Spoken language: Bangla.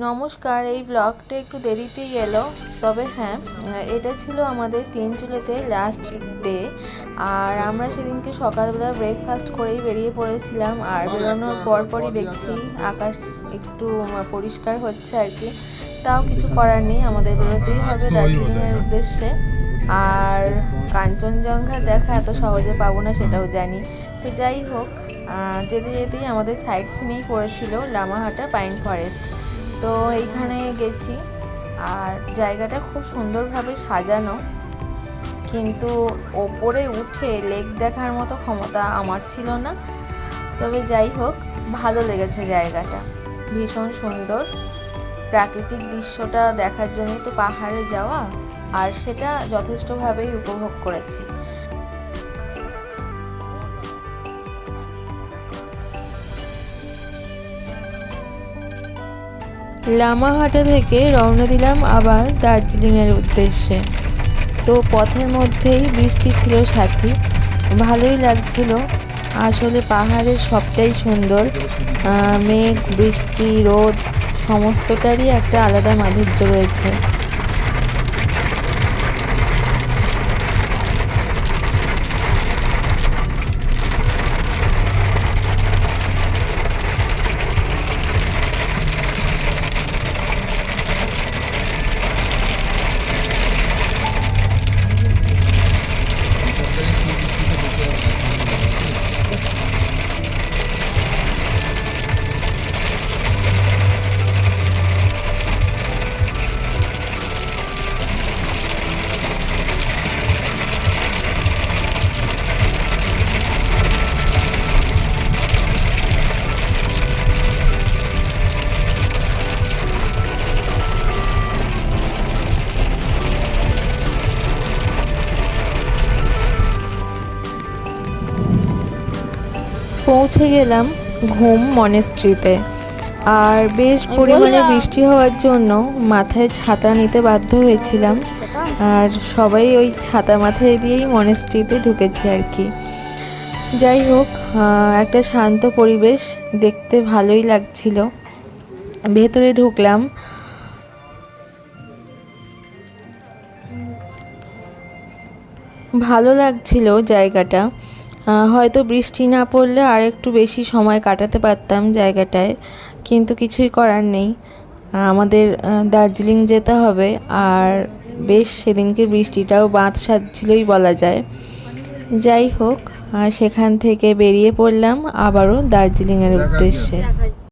নমস্কার, এই ব্লগটা একটু দেরিতেই এলো, তবে হ্যাঁ, এটা ছিল আমাদের তিনচুলেতে লাস্ট ডে। আর আমরা সেদিনকে সকালবেলা ব্রেকফাস্ট করেই বেরিয়ে পড়েছিলাম। আর বেরোনোর পরপরই দেখছি আকাশ একটু পরিষ্কার হচ্ছে আর কি। তাও কিছু করার নেই, আমাদের বেরোতেই হবে দার্জিলিংয়ের উদ্দেশ্যে। আর কাঞ্চনজঙ্ঘা দেখা এত সহজে পাবো না সেটাও জানি। তো যাই হোক, যেতে যেতেই আমাদের সাইট সিনেই পড়েছিল লামাহাটা পাইন ফরেস্ট। তো এইখানে গেছি, আর জায়গাটা খুব সুন্দরভাবে সাজানো, কিন্তু ওপরে উঠে লেক দেখার মতো ক্ষমতা আমার ছিল না। তবে যাই হোক, ভালো লেগেছে জায়গাটা, ভীষণ সুন্দর। প্রাকৃতিক দৃশ্যটা দেখার জন্যই তো পাহাড়ে যাওয়া, আর সেটা যথেষ্টভাবেই উপভোগ করেছি। লামাহাটা থেকে রওনা দিলাম আবার দার্জিলিংয়ের উদ্দেশ্যে। তো পথের মধ্যেই বৃষ্টি ছিল সাথী, ভালোই লাগছিল। আসলে পাহাড়ের সবটাই সুন্দর, মেঘ, বৃষ্টি, রোদ সমস্তটারই একটা আলাদা মাধুর্য রয়েছে। পৌঁছে গেলাম ঘুম মনেস্ট্রিতে। আর বেশ পরিমাণে বৃষ্টি হওয়ার জন্য মাথায় ছাতা নিতে বাধ্য হয়েছিলাম, আর সবাই ওই ছাতা মাথায় দিয়েই মনেস্ট্রিতে ঢুকেছে আর কি। যাই হোক, একটা শান্ত পরিবেশ, দেখতে ভালোই লাগছিল। ভেতরে ঢুকলাম, ভালো লাগছিল জায়গাটা। হয়তো বৃষ্টি না পড়লে আর একটু বেশি সময় কাটাতে পারতাম জায়গাটায়, কিন্তু কিছুই করার নেই, আমাদের দার্জিলিং যেতে হবে। আর বেশ সেদিনকে বৃষ্টিটাও বাঁধ সাধছিলই বলা যায়। যাই হোক, সেখান থেকে বেরিয়ে পড়লাম আবারও দার্জিলিংয়ের উদ্দেশ্যে।